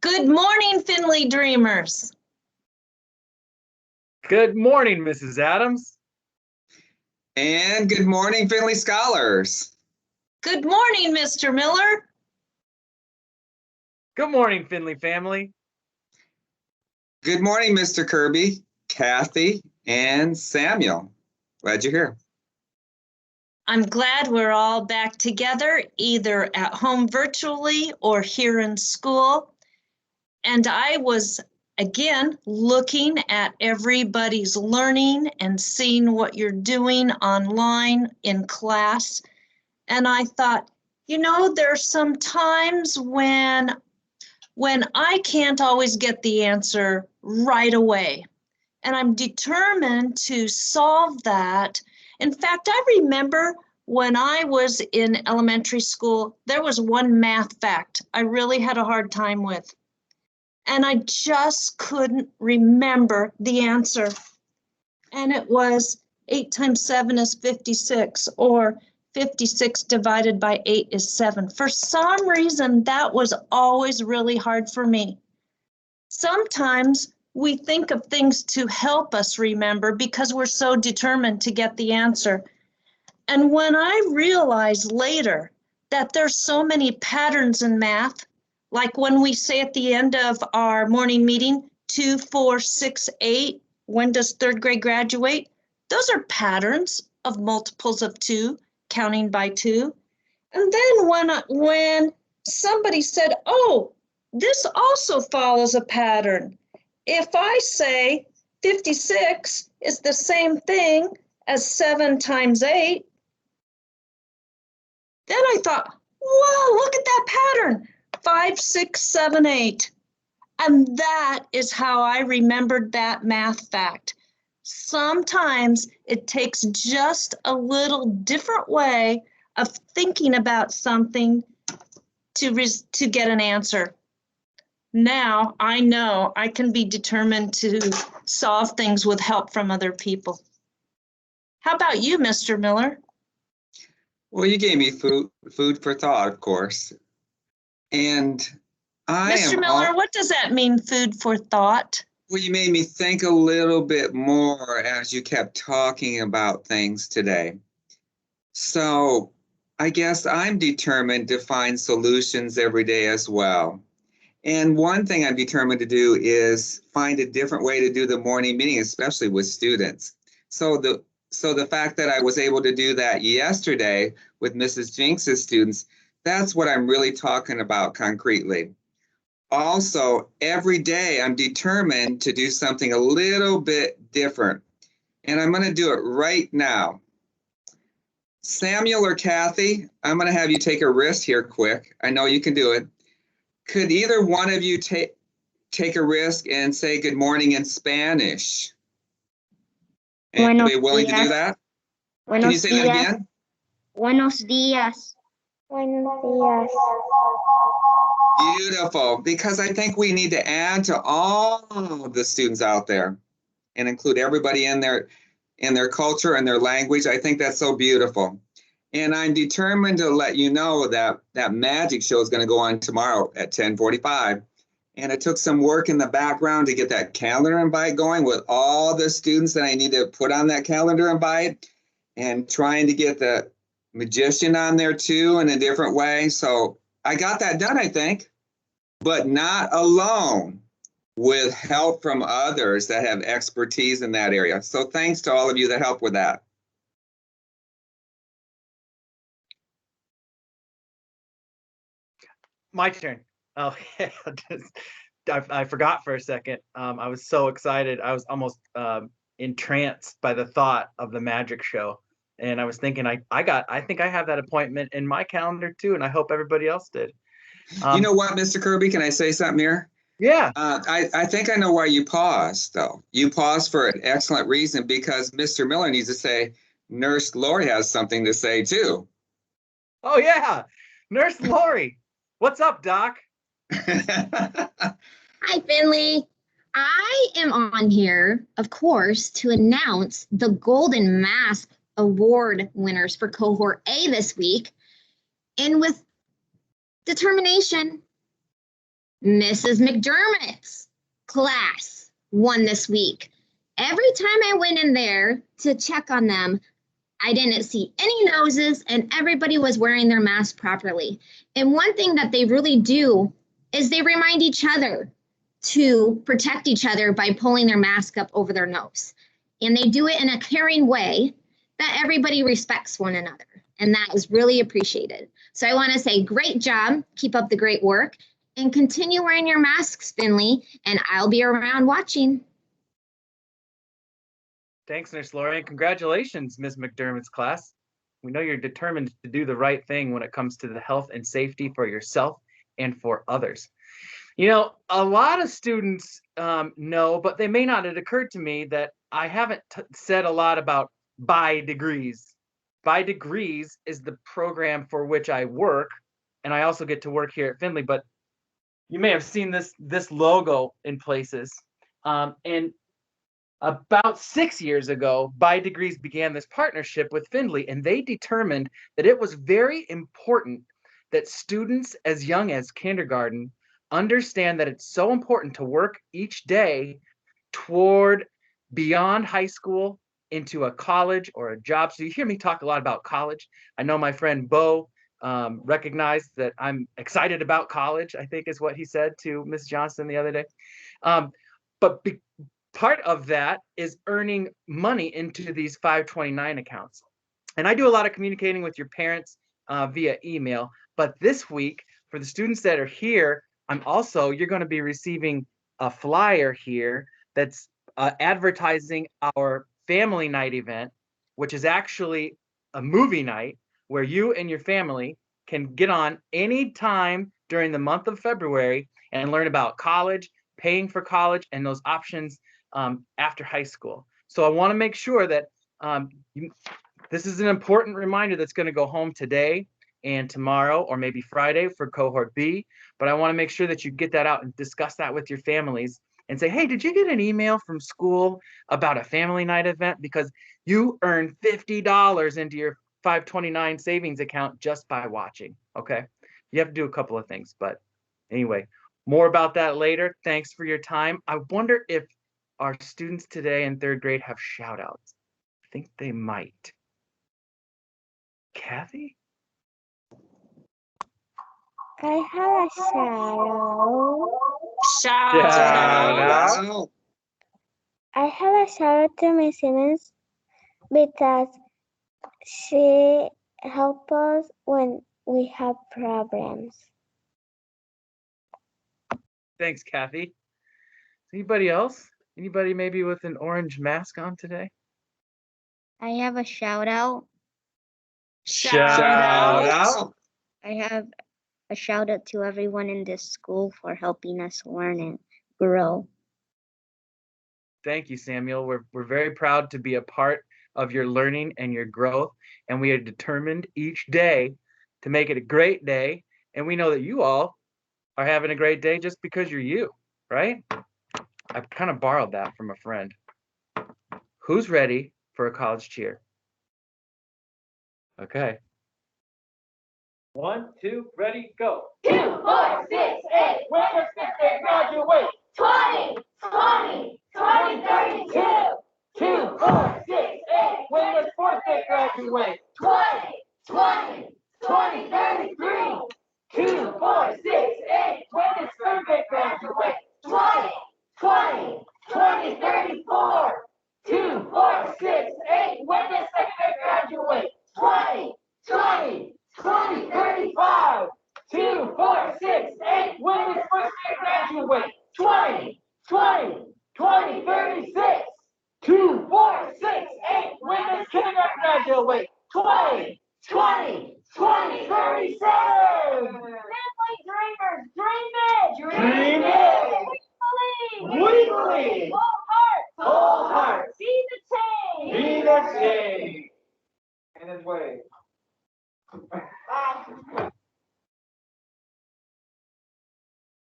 Good morning, Findlay Dreamers. Good morning, Mrs. Adams. And good morning, Findlay Scholars. Good morning, Mr. Miller. Good morning, Findlay family. Good morning, Mr. Kirby, Kathy, and Samuel. Glad you're here. I'm glad we're all back together, either at home virtually or here in school. And I was, again, looking at everybody's learning and seeing what you're doing online in class. And I thought, there's some times when I can't always get the answer right away. And I'm determined to solve that. In fact, I remember when I was in elementary school, there was one math fact I really had a hard time with. And I just couldn't remember the answer. And it was 8 times 7 is 56, or 56 divided by 8 is 7. For some reason, that was always really hard for me. Sometimes we think of things to help us remember because we're so determined to get the answer. And when I realized later that there's so many patterns in math, like when we say at the end of our morning meeting, 2, 4, 6, 8, when does third grade graduate? Those are patterns of multiples of 2, counting by 2. And then when somebody said, oh, this also follows a pattern. If I say 56 is the same thing as 7 times 8, then I thought, whoa, look at that pattern, 5, 6, 7, 8. And that is how I remembered that math fact. Sometimes it takes just a little different way of thinking about something to get an answer. Now I know I can be determined to solve things with help from other people. How about you, Mr. Miller? Well, you gave me food for thought, of course. And Mr. Miller, what does that mean, food for thought? Well, you made me think a little bit more as you kept talking about things today. So I guess I'm determined to find solutions every day as well. And one thing I'm determined to do is find a different way to do the morning meeting, especially with students. So the fact that I was able to do that yesterday with Mrs. Jinx's students, that's what I'm really talking about concretely. Also, every day I'm determined to do something a little bit different. And I'm going to do it right now. Samuel or Kathy, I'm going to have you take a risk here quick. I know you can do it. Could either one of you take a risk and say good morning in Spanish? Anybody willing to do that? Can you say that again? Buenos días. Buenos días. Beautiful, because I think we need to add to all of the students out there and include everybody in their culture and their language. I think that's so beautiful. And I'm determined to let you know that that magic show is going to go on tomorrow at 10:45. And it took some work in the background to get that calendar invite going with all the students that I need to put on that calendar invite, and trying to get the magician on there too in a different way. So I got that done, I think, but not alone, with help from others that have expertise in that area. So thanks to all of you that helped with that. My turn. Oh, yeah. I forgot for a second. I was so excited. I was almost entranced by the thought of the magic show. And I was thinking, I think I have that appointment in my calendar too, and I hope everybody else did. You know what, Mr. Kirby, can I say something here? Yeah. I think I know why you paused, though. You paused for an excellent reason, because Mr. Miller needs to say, Nurse Lori has something to say too. Oh, yeah. Nurse Lori. What's up, Doc? Hi, Finley. I am on here, of course, to announce the Golden Mask Award winners for Cohort A this week. And with determination, Mrs. McDermott's class won this week. Every time I went in there to check on them, I didn't see any noses and everybody was wearing their mask properly. And one thing that they really do is they remind each other to protect each other by pulling their mask up over their nose. And they do it in a caring way that everybody respects one another. And that is really appreciated. So I want to say great job, keep up the great work, and continue wearing your masks, Finley, and I'll be around watching. Thanks, Nurse Lori, and congratulations, Ms. McDermott's class. We know you're determined to do the right thing when it comes to the health and safety for yourself and for others. You know, a lot of students know, but they may not have occurred to me that I haven't said a lot about By Degrees. By Degrees is the program for which I work, and I also get to work here at Findlay, but you may have seen this logo in places. And about 6 years ago, By Degrees began this partnership with Findlay, and they determined that it was very important that students as young as kindergarten understand that it's so important to work each day toward beyond high school into a college or a job. So you hear me talk a lot about college. I know my friend Bo recognized that I'm excited about college, I think is what he said to Ms. Johnson the other day. But part of that is earning money into these 529 accounts. And I do a lot of communicating with your parents via email. But this week, for the students that are here, you're going to be receiving a flyer here that's advertising our family night event, which is actually a movie night where you and your family can get on any time during the month of February and learn about college, paying for college, and those options after high school. So I want to make sure that this is an important reminder that's going to go home today and tomorrow or maybe Friday for cohort B, but I want to make sure that you get that out and discuss that with your families and say, hey, did you get an email from school about a family night event? Because you earn $50 into your 529 savings account just by watching, okay? You have to do a couple of things, but anyway, more about that later. Thanks for your time. I wonder if our students today in third grade have shout outs. I think they might. Kathy? I have a shadow. Shout out. Wow. I have a shout out to Miss Simmons because she helps us when we have problems. Thanks, Kathy. Anybody else? Anybody maybe with an orange mask on today? I have a shout out. Shout out. out. I have a shout out to everyone in this school for helping us learn and grow. Thank you, Samuel. We're very proud to be a part of your learning and your growth, and we are determined each day to make it a great day. And we know that you all are having a great day just because you're you, right? I've kind of borrowed that from a friend. Who's ready for a college cheer? Okay. 1, 2, ready, go. 2, 4, 6, 8. When does fifth grade graduate? 20, 20, 20, 32. 2, 4, 6, 8. When does fourth grade graduate? 20, 20, 20, 33. 2, 4, 6, 8. When does third grade graduate? 20, 20, 20, 34. 2, 4, 6, 8. When does second grade graduate? 20, 20, 20, 35. 2, 4, 6, 8. When does first grade graduate? 20, 20, 20, 36. 2, 4, 6, 8. When does kindergarten graduate? 20,